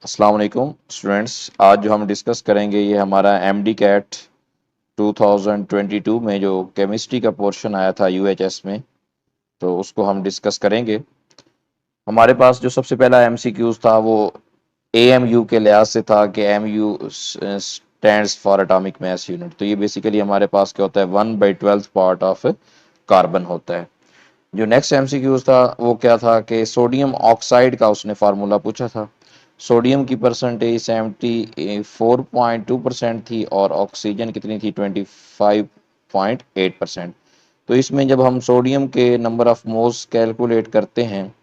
अस्सलाम वालेकुम स्टूडेंट्स। आज जो हम डिस्कस करेंगे ये हमारा एमडी कैट 2022 में जो केमिस्ट्री का पोर्शन आया था यूएचएस में, तो उसको हम डिस्कस करेंगे। हमारे पास जो सबसे पहला एमसीक्यूज था वो एएमयू के लिहाज से था कि MU stands for atomic mass unit. तो ये बेसिकली हमारे पास क्या होता है, 1/12 पार्ट ऑफ कार्बन होता है। जो नेक्स्ट एमसीक्यूज था वो क्या था कि सोडियम ऑक्साइड का उसने फार्मूला पूछा था। सोडियम की परसेंटेज 74.2% थी और ऑक्सीजन कितनी थी, 25.8%। तो इसमें जब हम सोडियम के नंबर ऑफ मोल्स कैलकुलेट करते हैं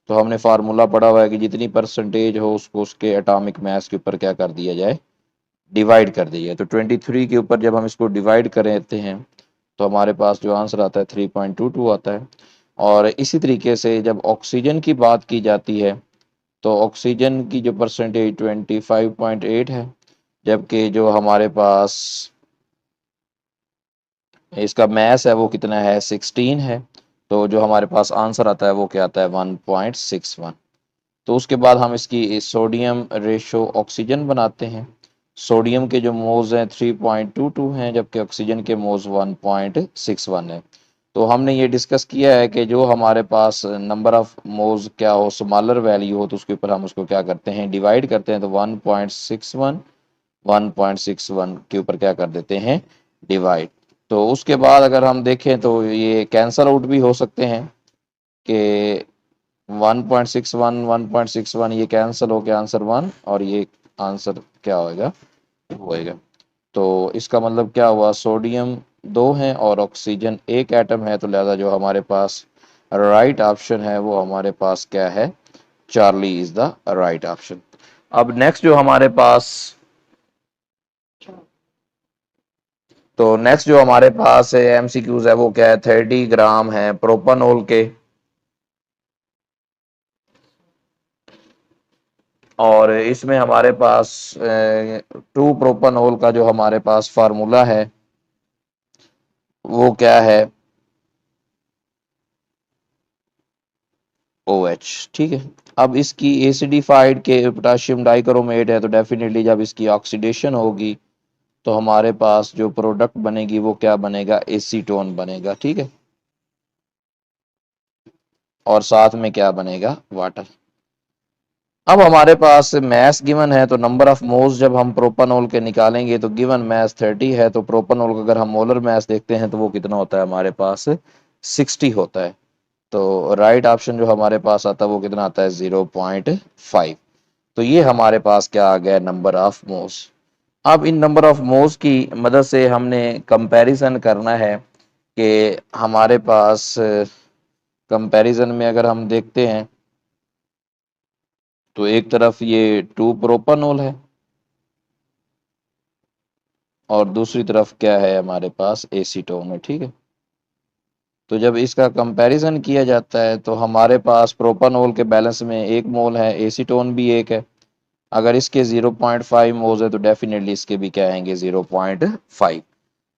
तो हमने फार्मूला पढ़ा हुआ है कि जितनी परसेंटेज हो उसको उसके एटॉमिक मास के ऊपर क्या कर दिया जाए, डिवाइड कर दिया जाए। तो 23 के ऊपर जब हम इसको डिवाइड करते हैं तो हमारे पास जो आंसर आता है 3.22 आता है। और इसी तरीके से जब ऑक्सीजन की बात की जाती है तो ऑक्सीजन की जो परसेंटेज 25.8 है, जबकि जो हमारे पास इसका मैस है वो कितना है, 16 है। तो जो हमारे पास आंसर आता है वो क्या आता है, 1.61। तो उसके बाद हम इसकी सोडियम रेशो ऑक्सीजन बनाते हैं। सोडियम के जो मोल्स हैं 3.22 हैं, जबकि ऑक्सीजन के मोल्स 1.61 है। तो हमने ये डिस्कस किया है कि जो हमारे पास नंबर ऑफ मोल्स क्या हो, स्मॉलर वैल्यू हो, तो उसके ऊपर हम उसको क्या करते हैं, डिवाइड करते हैं। तो 1.61 के ऊपर क्या कर देते हैं, डिवाइड। तो उसके बाद अगर हम देखें तो ये कैंसल आउट भी हो सकते हैं कि 1.61 ये कैंसिल हो गया, आंसर 1, और ये आंसर क्या होएगा, होएगा। तो इसका मतलब क्या हुआ, सोडियम 2 है और ऑक्सीजन एक एटम है, तो लिहाजा जो हमारे पास राइट ऑप्शन है वो हमारे पास क्या है, Charlie is the right option. अब नेक्स्ट जो हमारे पास नेक्स्ट जो हमारे पास एमसीक्यूज है वो क्या है, 30 ग्राम है प्रोपानोल के। और इसमें हमारे पास 2 प्रोपानोल का जो हमारे पास फार्मूला है वो क्या है, OH। ठीक है। अब इसकी एसिडिफाइड के पोटाशियम डाइक्रोमेट है, तो डेफिनेटली जब इसकी ऑक्सीडेशन होगी तो हमारे पास जो प्रोडक्ट बनेगी वो क्या बनेगा, एसीटोन बनेगा। ठीक है। और साथ में क्या बनेगा, वाटर। अब हमारे पास मैस गिवन है, तो नंबर ऑफ मोल्स जब हम प्रोपानोल के निकालेंगे तो गिवन मैस 30 है, तो प्रोपानोल का अगर हम मोलर मैस देखते हैं तो वो कितना होता है, हमारे पास 60 होता है। तो राइट ऑप्शन जो हमारे पास आता है वो कितना आता है, 0.5। तो ये हमारे पास क्या आ गया, नंबर ऑफ मोल्स। अब इन नंबर ऑफ मोल्स की मदद से हमने कंपैरिजन करना है कि हमारे पास कंपैरिजन में अगर हम देखते हैं तो एक तरफ ये 2 प्रोपानोल है और दूसरी तरफ क्या है, हमारे पास एसीटोन है। ठीक है। तो जब इसका कंपैरिजन किया जाता है तो हमारे पास प्रोपानोल के बैलेंस में 1 मोल है, एसीटोन भी 1 है। अगर इसके 0.5 मोल्स है तो डेफिनेटली इसके भी क्या आएंगे, 0.5।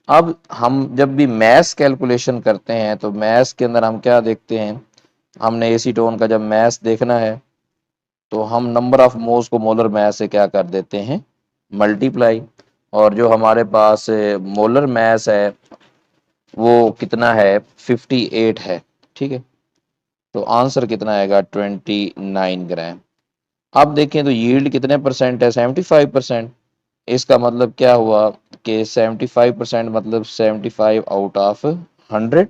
अब हम जब भी मैस कैलकुलेशन करते हैं तो मैस के अंदर हम क्या देखते हैं, हमने एसीटोन का जब मैस देखना है तो हम नंबर ऑफ मोल्स को मोलर मैस से क्या कर देते हैं, मल्टीप्लाई। और जो हमारे पास मोलर मैस है वो कितना है, 58 है। ठीक है। तो आंसर कितना आएगा, 29 ग्राम। अब देखें तो यील्ड कितने परसेंट है, 75%। इसका मतलब क्या हुआ कि 75% मतलब 75 आउट ऑफ 100,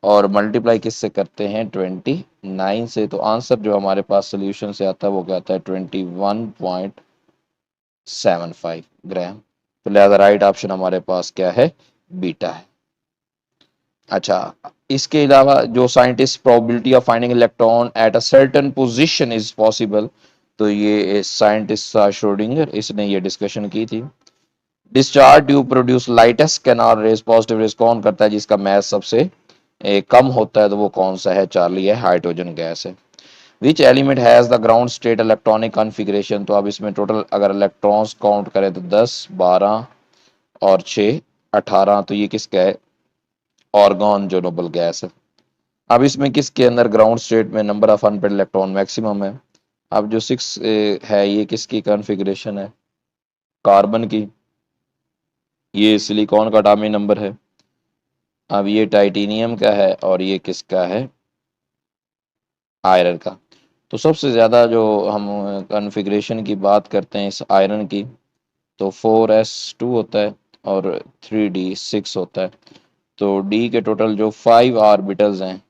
और मल्टीप्लाई किससे करते हैं, 29 से। तो आंसर जो हमारे पास सोल्यूशन से आता है वो क्या आता है, 21.75 ग्राम। तो लिहाजा राइट ऑप्शन हमारे पास क्या है, बीटा है। अच्छा, इसके अलावा जो scientist probability of finding electron at a certain position is possible, तो ये साइंटिस्ट था श्रोडिंगर, इसने ये डिस्कशन की थी। Discharge tube produce lightest canal raise, positive raise कौन करता है जिसका मैस सबसे कम होता है, तो वो कौन सा है, चार्ली है, हाइड्रोजन गैस है। Which element has the ground state electronic configuration, तो अब इसमें टोटल अगर इलेक्ट्रॉन्स काउंट करें तो 10, 12 और 6, 18। तो ये किसका है, ऑर्गन जो नोबल गैस है। अब इसमें किसके अंदर ग्राउंड स्टेट में number of unpaired electron maximum है, अब जो 6 है ये किसकी कॉन्फ़िगरेशन है? कार्बन की। ये सिलिकॉन का एटॉमिक नंबर है। अब ये टाइटेनियम का है और ये किसका है? आयरन का। तो सबसे ज़्यादा जो हम कॉन्फ़िगरेशन की बात करते हैं इस आयरन की, तो 4s2 होता है और 3d6 होता है। तो डी के टोटल जो 5 ऑर्बिटल्स हैं,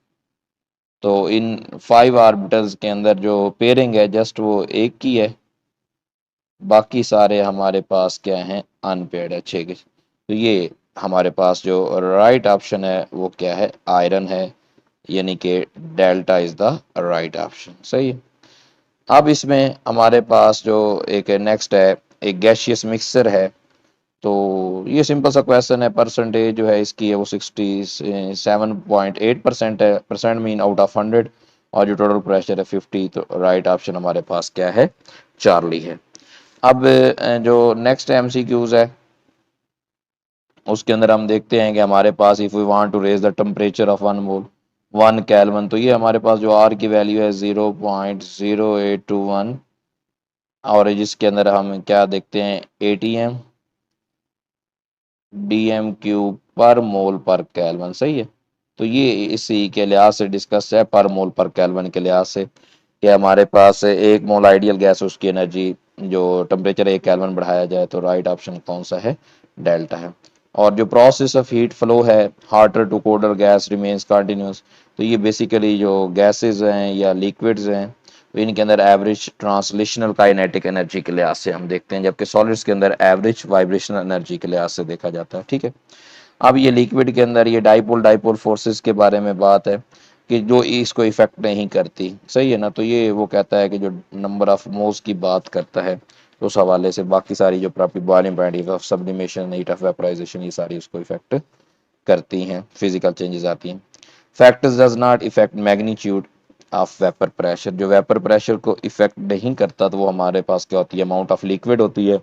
तो इन 5 ऑर्बिटल्स के अंदर जो पेयरिंग है जस्ट वो एक की है, बाकी सारे हमारे पास क्या हैं? अनपेयर्ड है, 6 के। तो ये हमारे पास जो राइट ऑप्शन है वो क्या है? आयरन है, यानी कि delta is the right option. सही है। अब इसमें हमारे पास जो एक नेक्स्ट है, एक गैशियस मिक्सचर है। तो ये सिंपल सा क्वेश्चन है। परसेंटेज जो है इसकी है वो 67.8% है। Percent mean out of 100। और जो टोटल प्रेशर है 50। तो राइट ऑप्शन हमारे पास क्या है? चार्ली है। अब जो नेक्स्ट एमसीक्यूज है उसके अंदर हम देखते हैं कि हमारे पास if we want to raise the temperature of 1 kelvin, तो ये हमारे पास जो आर की वैल्यू है 0.0821, और जिसके अंदर हम क्या देखते हैं? एटीएम डीएम क्यूब पर मोल पर केल्विन। सही है। तो ये इसी के लिहाज से डिस्कस है, पर मोल पर केल्विन के लिहाज से, कि हमारे पास एक मोल आइडियल गैस, उसकी एनर्जी जो टेम्परेचर 1 केल्विन बढ़ाया जाए, तो राइट ऑप्शन कौन सा है? डेल्टा है। और जो प्रोसेस ऑफ हीट फ्लो है, hotter to colder gas remains continuous, तो ये बेसिकली जो गैसेस हैं या लिक्विड्स हैं, तो इनके अंदर एवरेज ट्रांसलेशनल काइनेटिक एनर्जी के लिहाज से हम देखते हैं, जबकि सॉलिड्स के अंदर एवरेज वाइब्रेशनल एनर्जी के लिहाज से देखा जाता है। ठीक है। अब ये लिक्विड के अंदर ये डाइपोल डाइपोल फोर्सेस के बारे में बात है कि जो इसको इफेक्ट नहीं करती। सही है ना। तो ये वो कहता है कि जो नंबर ऑफ मोल्स की बात करता है, तो उस हवाले से बाकी सारी जो property, boiling point, heat of sublimation, heat of vaporization, ये सारी उसको इफेक्ट करती हैं, फिजिकल चेंजेस आती हैं। Factors does not effect magnitude of vapour pressure. जो वेपर प्रेशर को इफेक्ट नहीं करता, तो वो हमारे पास क्या होती है? अमाउंट ऑफ लिक्विड होती है,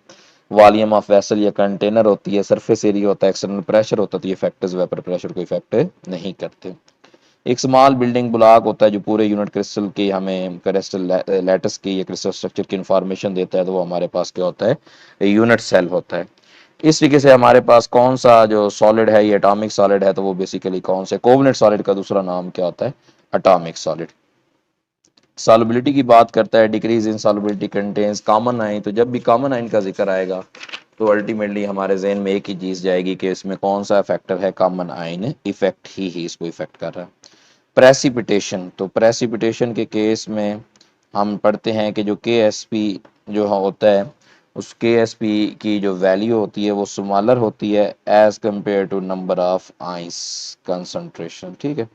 वॉल्यूम ऑफ वेसल या कंटेनर होती है, सरफेस एरिया होता है, एक्सटर्नल प्रेशर होता है। तो ये फैक्टर्स वेपर प्रेशर को इफेक्ट नहीं करते। एक स्मॉल बिल्डिंग ब्लॉक होता है जो पूरे यूनिट क्रिस्टल की, हमें क्रिस्टल लैटिस की या क्रिस्टल स्ट्रक्चर की इंफॉर्मेशन देता है, तो वो हमारे पास क्या होता है? यूनिट सेल होता है। इस तरीके से हमारे पास कौन सा जो सॉलिड है, ये एटॉमिक सॉलिड है, तो वो बेसिकली कौन से? कोवलेंट सॉलिड का दूसरा नाम क्या होता है? Atomic solid. सॉल्युबिलिटी की बात करता है, decrease in solubility contains common ion. तो जब भी कॉमन आयन का जिक्र आएगा, तो अल्टीमेटली हमारे जहन में एक ही चीज जाएगी कि इसमें कौन सा फैक्टर है? कॉमन आयन इफेक्ट ही इसको इफेक्ट कर रहा है। प्रेसिपिटेशन, तो प्रेसिपिटेशन के केस में हम पढ़ते हैं कि जो के एस पी जो होता है, उस के एस पी की जो वैल्यू होती है वो स्मॉलर होती है as compare to number of ions concentration. ठीक है।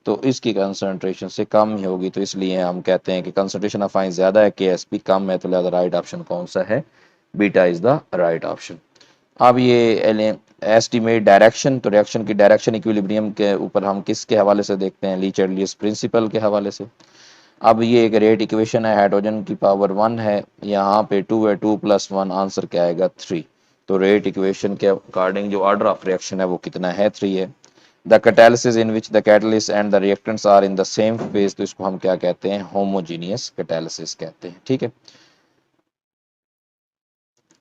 तो इसकी कंसंट्रेशन से कम ही होगी, तो इसलिए हम कहते हैं कि कंसंट्रेशन ऑफ आइंस ज्यादा है, के एस पी कम है, तो लिहाजा राइट ऑप्शन कौन सा है? Beta is the right option. अब ये एस्टिमेट डायरेक्शन, तो रिएक्शन की डायरेक्शन इक्विलिब्रियम के ऊपर हम किसके हवाले से देखते हैं? ली चार्लियस प्रिंसिपल के हवाले से। अब ये एक रेट इक्वेशन है, हाइड्रोजन की पावर 1 है, यहाँ पे 2 है, 2+1, आंसर क्या आएगा? 3। तो रेट इक्वेशन के अकॉर्डिंग जो ऑर्डर ऑफ रिएक्शन है वो कितना है? 3 है। The catalysis in which the catalyst and the reactants are in the same phase, तो इसको हम क्या कहते हैं? होमोजीनियस कैटालिसिस कहते हैं। ठीक है।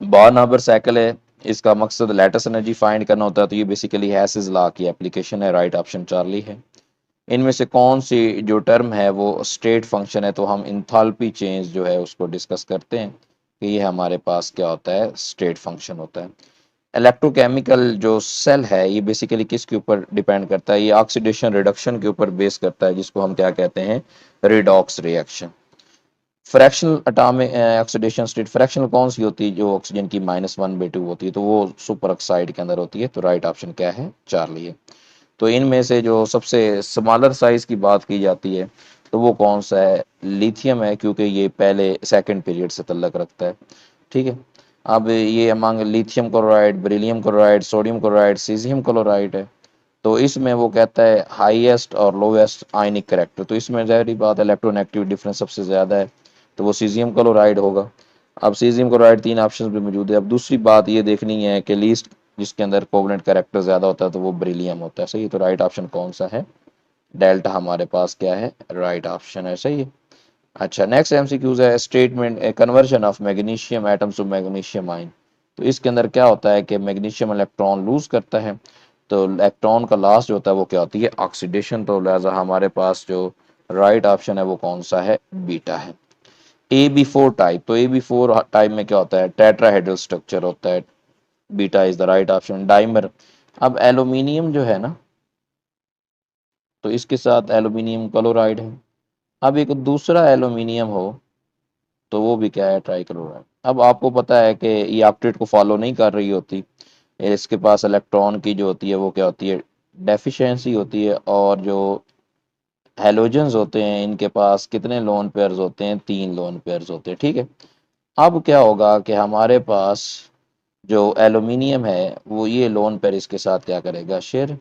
बॉर्न-हाबर साइकिल है, इसका मकसद लैटिस एनर्जी फाइंड करना होता है, तो ये बेसिकली हैसेस लॉ की एप्लीकेशन है। राइट ऑप्शन चार्ली है। इनमें से कौन सी जो टर्म है वो स्टेट फंक्शन है? तो हम इंथाल्पी चेंज जो है उसको डिस्कस करते हैं कि ये हमारे पास क्या होता है? स्टेट फंक्शन होता है। इलेक्ट्रोकेमिकल जो सेल है ये बेसिकली किसके ऊपर डिपेंड करता है? ये ऑक्सीडेशन रिडक्शन के ऊपर बेस करता है, जिसको हम क्या कहते हैं? Redox reaction. Fractional atomic oxidation state fractional कौन सी होती है? जो ऑक्सीजन की -1/2 होती है, तो वो सुपर ऑक्साइड के अंदर होती है। तो राइट ऑप्शन क्या है? चार्ली है। तो इनमें से जो सबसे स्मॉलर साइज की बात की जाती है, तो वो कौन सा है? लिथियम है, क्योंकि ये पहले सेकंड पीरियड से तल्लक रखता है। ठीक है। अब ये among lithium chloride, beryllium chloride, sodium chloride, caesium chloride है। तो इसमें वो कहता है हाईएस्ट और लोवेस्ट आयनिक करैक्टर, तो इसमें ज़ाहिर बात है इलेक्ट्रोनेगेटिव डिफरेंस सबसे ज़्यादा है, तो वो सीजियम क्लोराइड होगा। अब सीजियम क्लोराइड 3 ऑप्शन भी मौजूद है। अब दूसरी बात ये देखनी है कि लीस्ट जिसके अंदर कोवलेंट कैरेक्टर ज़्यादा होता है, तो वो बेरिलियम होता है। सही है। तो राइट ऑप्शन कौन सा है? डेल्टा हमारे पास क्या है? राइट ऑप्शन है। सही है। अच्छा, नेक्स्ट एमसीक्यूज है statement conversion of magnesium atoms to magnesium ion. तो इसके अंदर क्या होता है कि मैग्नीशियम इलेक्ट्रॉन लूज करता है, तो इलेक्ट्रॉन का लास्ट जो होता है वो क्या होती है, ऑक्सीडेशन। तो लिहाजा हमारे पास जो राइट ऑप्शन है वो कौन सा है, बीटा है। ए बी फोर टाइप, तो ए बी फोर टाइप में क्या होता है, टेट्राहेड्रल स्ट्रक्चर होता है, beta is the right option. Dimer, अब एल्यूमिनियम जो है ना, तो इसके साथ एल्यूमिनियम क्लोराइड है। अब एक दूसरा एल्यूमिनियम हो तो वो भी क्या है, ट्राइक्लोराइड। अब आपको पता है कि ये ऑक्टेट को फॉलो नहीं कर रही होती, इसके पास इलेक्ट्रॉन की जो होती है वो क्या होती है, डेफिशिएंसी होती है। और जो हैलोजेंस होते हैं इनके पास कितने लोन पेयर्स होते हैं, 3 लोन पेयर्स होते हैं, ठीक है। अब क्या होगा कि हमारे पास जो एल्यूमिनियम है वो ये लोन पेयर इसके साथ क्या करेगा, शेयर,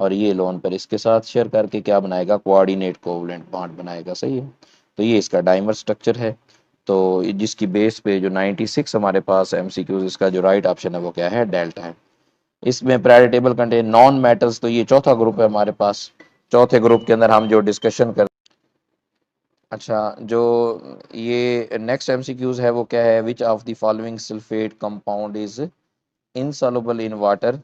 और ये लोन पेयर इसके साथ शेयर करके क्या बनाएगा, कोऑर्डिनेट कोवलेंट बॉन्ड बनाएगा, सही है। तो ये इसका डाइमर स्ट्रक्चर है। तो जिसकी बेस पे जो 96 हमारे पास एमसीक्यूज, इसका जो राइट ऑप्शन है वो क्या है, डेल्टा है। इसमें periodic table contain non metals, तो ये चौथा ग्रुप है हमारे पास। चौथे ग्रुप के अंदर हम जो डिस्कशन कर, अच्छा, जो ये नेक्स्ट एमसीक्यूज है वो क्या है, which of the following sulphate compound is insoluble in water.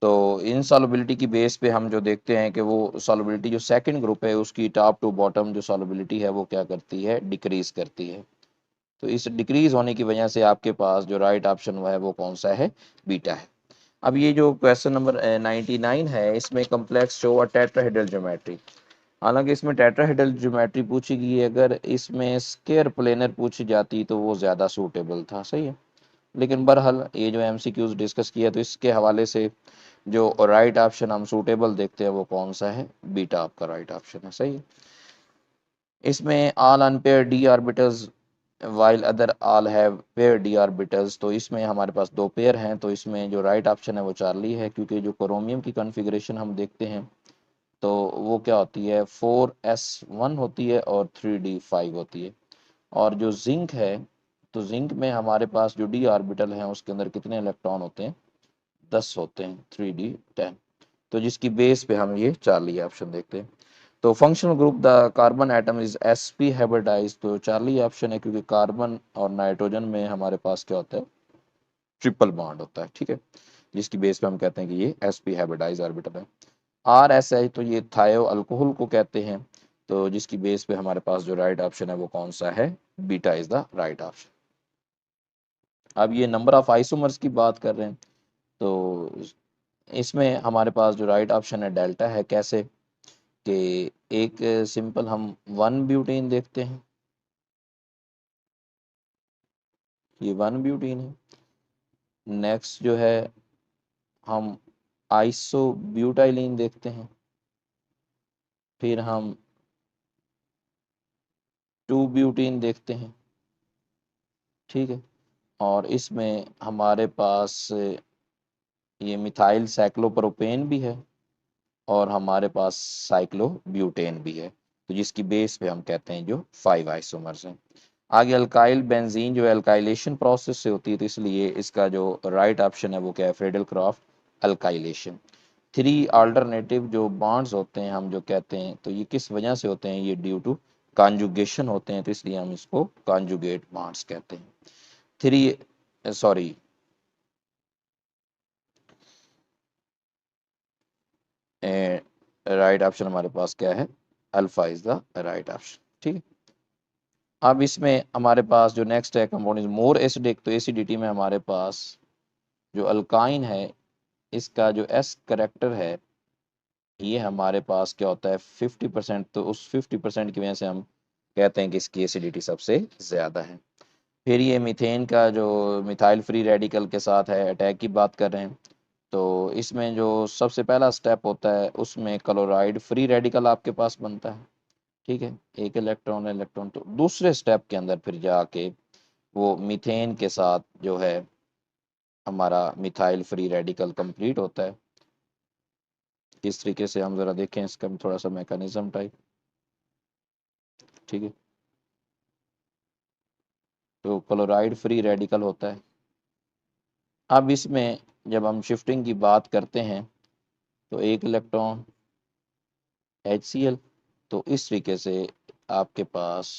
तो इनसॉल्युबिलिटी की बेस पे हम जो देखते हैं कि वो सॉल्युबिलिटी जो सेकंड ग्रुप है उसकी टॉप टू बॉटम जो सॉल्युबिलिटी है वो क्या करती है, डिक्रीज करती है। तो इस डिक्रीज होने की वजह से आपके पास जो राइट ऑप्शन हुआ है वो कौन सा है, बीटा है। अब ये जो क्वेश्चन नंबर 99 है इसमें कम्प्लेक्स शो अ टेट्राहेड्रल ज्योमेट्री। हालांकि इसमें टेट्राहेड्रल ज्योमेट्री पूछी गई है, अगर इसमें स्क्वायर प्लेनर पूछी जाती तो वो ज़्यादा सूटेबल था, सही है। लेकिन बहरहाल ये जो एमसीक्यूज डिस्कस किया तो इसके हवाले से जो राइट ऑप्शन हम सूटेबल देखते हैं वो कौन सा है, बीटा आपका राइट ऑप्शन है, सही है। इसमें all unpair d orbitals while other all have pair d orbitals, तो इसमें हमारे पास 2 पेयर हैं, तो इसमें जो राइट ऑप्शन है वो चार्ली है, क्योंकि जो क्रोमियम की कॉन्फ़िगरेशन हम देखते हैं तो वो क्या होती है, 4s1 होती है और 3d5 होती है। और जो जिंक है, तो जिंक में हमारे पास जो डी ऑर्बिटल है उसके अंदर कितने इलेक्ट्रॉन होते हैं, 10 होते हैं, 3d10। तो जिसकी बेस पे हम ये चार्ली ऑप्शन देखते हैं। तो functional group the carbon atom is sp hybridize, तो चार्ली ऑप्शन है, क्योंकि कार्बन और नाइट्रोजन में हमारे पास क्या होता है, ट्रिपल बॉन्ड होता है, ठीक है। जिसकी बेस पे हम कहते हैं कि ये sp हाइब्रिडाइज ऑर्बिटल है। आर एस आई, तो ये थायो अल्कोहल को कहते हैं। तो जिसकी बेस पे हमारे पास जो राइट ऑप्शन है वो कौन सा है, beta is the right option. अब ये नंबर ऑफ आइसोमर्स की बात कर रहे हैं, तो इसमें हमारे पास जो राइट ऑप्शन है डेल्टा है। कैसे कि एक सिंपल हम 1 ब्यूटेन देखते हैं, ये 1 ब्यूटेन है। नेक्स्ट जो है हम आइसोब्यूटाइलिन देखते हैं, फिर हम 2 ब्यूटेन देखते हैं, ठीक है। और इसमें हमारे पास ये मिथाइल साइक्लोप्रोपेन भी है और हमारे पास साइक्लोब्यूटेन भी है। तो जिसकी बेस पे हम कहते हैं जो 5 आइसोमर्स हैं। आगे अल्काइल बेंजीन जो अल्काइलेशन प्रोसेस से होती है, तो इसलिए इसका जो राइट ऑप्शन है वो क्या है, फ्रेडल क्रॉफ्ट अल्काइलेशन। 3 अल्टरनेटिव जो बॉन्ड्स होते हैं हम जो कहते हैं, तो ये किस वजह से होते हैं, ये ड्यू टू कॉन्जुगेशन होते हैं, तो इसलिए हम इसको कॉन्जुगेट बॉन्ड्स कहते हैं। थ्री सॉरी राइट ऑप्शन हमारे पास क्या है, alpha is the right option, ठीक है। अब इसमें हमारे पास जो नेक्स्ट है कंपाउंड इज मोर एसिडिक, तो एसिडिटी में हमारे पास जो अल्काइन है इसका जो एस करेक्टर है ये हमारे पास क्या होता है, 50%। तो उस 50% की वजह से हम कहते हैं कि इसकी एसिडिटी सबसे ज़्यादा है। फिर ये मीथेन का जो मिथाइल फ्री रेडिकल के साथ है अटैक की बात कर रहे हैं, तो इसमें जो सबसे पहला स्टेप होता है उसमें क्लोराइड फ्री रेडिकल आपके पास बनता है, ठीक है। एक इलेक्ट्रॉन इलेक्ट्रॉन, तो दूसरे स्टेप के अंदर फिर जाके वो मीथेन के साथ जो है हमारा मिथाइल फ्री रेडिकल कंप्लीट होता है। किस तरीके से हम ज़रा देखें इसका भी थोड़ा सा मैकेनिज्म टाइप, ठीक है। तो क्लोराइड फ्री रेडिकल होता है। अब इसमें जब हम शिफ्टिंग की बात करते हैं तो एक इलेक्ट्रॉन HCl, तो इस तरीके से आपके पास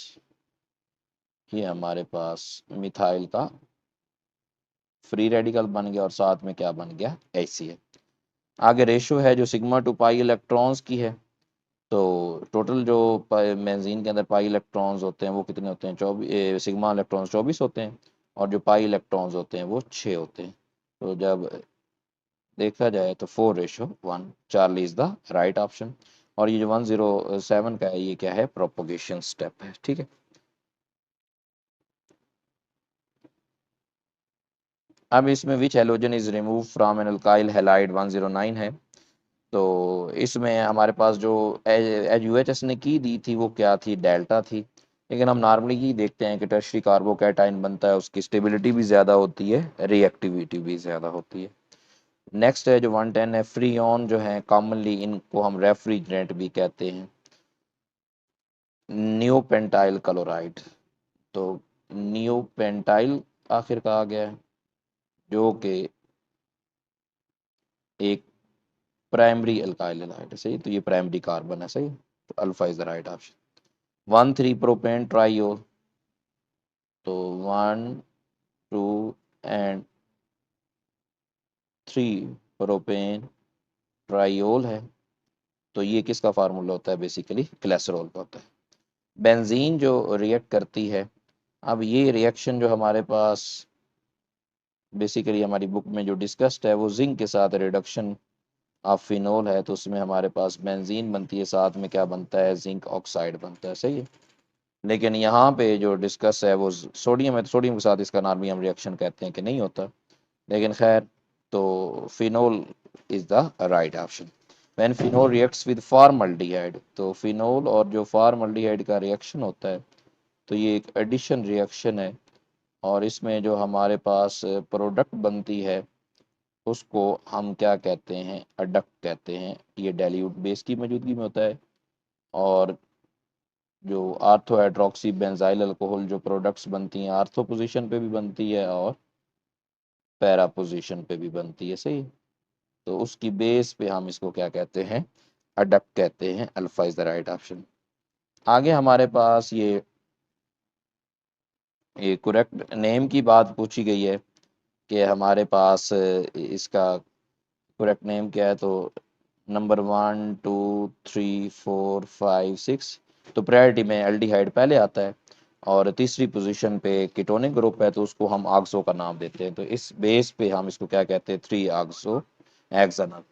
ये हमारे पास मिथाइल का फ्री रेडिकल बन गया और साथ में क्या बन गया, HCl। आगे रेशो है जो सिग्मा टू पाई इलेक्ट्रॉन्स की है। तो टोटल जो बेंजीन के अंदर पाई इलेक्ट्रॉन्स होते हैं वो कितने होते हैं, 24, सिग्मा इलेक्ट्रॉन्स 24 होते हैं और जो पाई इलेक्ट्रॉन्स होते हैं वो 6 होते हैं। तो जब देखा जाए तो 4:1, Charlie is the right option. और ये जो 107 का है ये क्या है, प्रोपोगेशन स्टेप है, ठीक है। अब इसमें which halogen is remove from an alkyl halide 109 है। तो इसमें हमारे पास जो एज यूएचएस ने की दी थी वो क्या थी, डेल्टा थी। लेकिन हम नॉर्मली ही देखते हैं कि टर्शरी कार्बोकैटायन बनता है, उसकी स्टेबिलिटी भी ज़्यादा होती है, रिएक्टिविटी भी ज़्यादा होती है। नेक्स्ट है जो 110 है, फ्रीऑन जो है कॉमनली इनको हम रेफ्रिजरेंट भी कहते हैं, नियोपेंटाइल क्लोराइड। तो नियोपेंटाइल आखिर कहा गया है जो कि एक प्राइमरी अल्काइल हैलाइड है, सही। तो ये प्राइमरी कार्बन है, सही। तो alpha is the right option. 1,3 propane triol. तो 1, 2 एंड 3 प्रोपेन ट्राइओल है। तो ये किसका फार्मूला होता है, बेसिकली ग्लिसरॉल का होता है। बेंजीन जो रिएक्ट करती है, अब ये रिएक्शन जो हमारे पास बेसिकली हमारी बुक में जो डिस्कस्ड है वो जिंक के साथ रिडक्शन ऑफ फिनोल है। तो उसमें हमारे पास बेंजीन बनती है, साथ में क्या बनता है, जिंक ऑक्साइड बनता है, सही है। लेकिन यहाँ पे जो डिस्कस है वो सोडियम है, तो सोडियम के साथ इसका नॉर्मली हम रिएक्शन कहते हैं कि नहीं होता, लेकिन खैर। तो phenol is the right option. When phenol reacts with formaldehyde, तो फिनोल और जो फॉर्मल्डिहाइड का रिएक्शन होता है तो ये एक एडिशन रिएक्शन है। और इसमें जो हमारे पास प्रोडक्ट बनती है उसको हम क्या कहते हैं, अडक्ट कहते हैं। ये डाइल्यूट बेस की मौजूदगी में होता है। और जो आर्थो हाइड्रोक्सी बेंजाइल अल्कोहल जो प्रोडक्ट्स बनती हैं, आर्थो पोजीशन पे भी बनती है और पैरा पोजीशन पे भी बनती है, सही। तो उसकी बेस पे हम इसको क्या कहते हैं, अडक्ट कहते हैं। Alpha is the right option. आगे हमारे पास ये करेक्ट नेम की बात पूछी गई है कि हमारे पास इसका करेक्ट नेम क्या है। तो नंबर 1, 2, 3, 4, 5, 6, तो प्रायोरिटी में एल्डिहाइड पहले आता है और तीसरी पोजीशन पे कीटोनिक ग्रुप है तो उसको हम आक्सो का नाम देते हैं। तो इस बेस पे हम इसको क्या कहते हैं, 3-ऑक्सो हेक्सानल।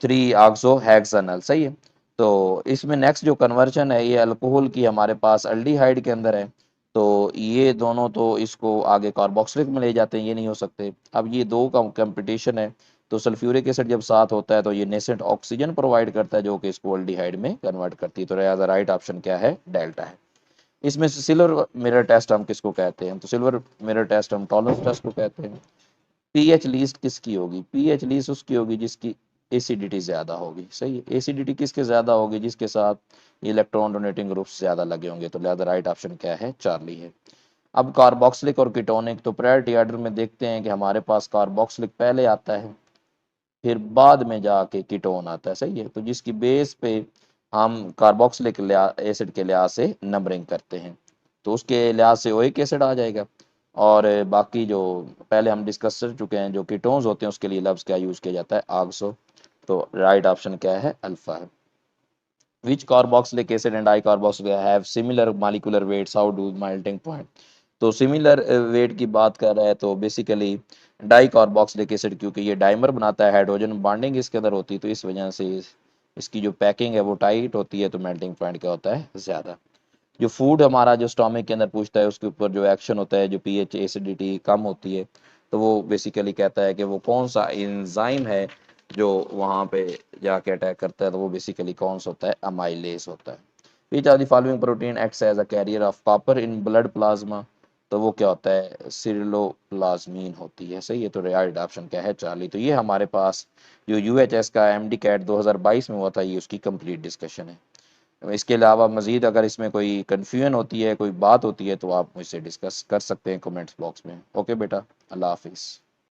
3-ऑक्सो हेक्सानल, सही है। तो इसमें नेक्स्ट जो कन्वर्जन है ये अल्कोहल की हमारे पास अल्डिहाइड के अंदर है। तो ये दोनों तो इसको आगे कार्बोक्सिलिक में ले जाते हैं, ये नहीं हो सकते। अब ये दो का कंपटीशन है। तो सल्फ्यूरिक एसिड जब साथ होता है तो ये नेसेंट ऑक्सीजन प्रोवाइड करता है जो कि इसको एल्डिहाइड में कन्वर्ट करती है। तो राइट ऑप्शन क्या है, डेल्टा है। इसमें से सिल्वर मिरर टेस्ट हम किसको कहते हैं, तो सिल्वर मिरर टेस्ट हम टॉलरेंस टेस्ट को कहते हैं। पीएच लीस्ट किसकी होगी, पीएच लीस्ट उसकी होगी जिसकी एसिडिटी ज्यादा होगी, सही है। एसिडिटी किसके ज्यादा होगी, जिसके साथ इलेक्ट्रॉन डोनेटिंग ग्रुप्स ज्यादा लगे होंगे। तो लिहाजा राइट ऑप्शन क्या है, चार्ली है। अब कार्बोक्सिलिक और कीटोनिक, तो प्रायोरिटी ऑर्डर में देखते हैं कि हमारे पास कार्बोक्सिलिक पहले आता है फिर बाद में जाके कीटोन आता है, सही है। तो जिसकी बेस पे हम कार्बोक्सिलिक एसिड के लिहाज से नंबरिंग करते हैं तो उसके लिहाज से ओइक एसिड आ जाएगा। और बाकी जो पहले हम डिस्कस कर चुके हैं जो कीटोन्स होते हैं उसके लिए लफ्ज क्या यूज किया जाता है, ऑक्सो। तो राइट ऑप्शन क्या है, अल्फा है। Which carboxylic acid and di carboxylic have similar molecular weights, how do melting point. तो सिमिलर वेट की बात कर रहा है तो बेसिकली डाई कार्बोक्सिलिक एसिड, क्योंकि ये डाइमर बनाता है, हाइड्रोजन बॉन्डिंग इसके अंदर होती है तो इस वजह से इसकी जो पैकिंग है वो टाइट होती है तो मेल्टिंग पॉइंट क्या होता है, ज़्यादा। जो फूड हमारा जो स्टोमक के अंदर पूछता है उसके ऊपर जो एक्शन होता है, जो पीएच एसिडिटी कम होती है, तो वो बेसिकली कहता है कि वो कौन सा एंजाइम है जो वहाँ पे जाके अटैक करता है। तो वो बेसिकली कौन सा होता है, अमाइलेज होता है। Which are the following protein acts as a carrier of copper in blood plasma. तो वो क्या होता है, सिरिलोप्लाज्मीन होती है, सही है। तो राइट ऑप्शन क्या है, चार्ली। तो ये हमारे पास जो यूएचएस का एमडी कैट 2022 में हुआ था ये उसकी कंप्लीट डिस्कशन है। इसके अलावा मजीद अगर इसमें कोई कन्फ्यूजन होती है, कोई बात होती है तो आप मुझसे डिस्कस कर सकते हैं कमेंट्स बॉक्स में। ओके बेटा, अल्लाह हाफिज़।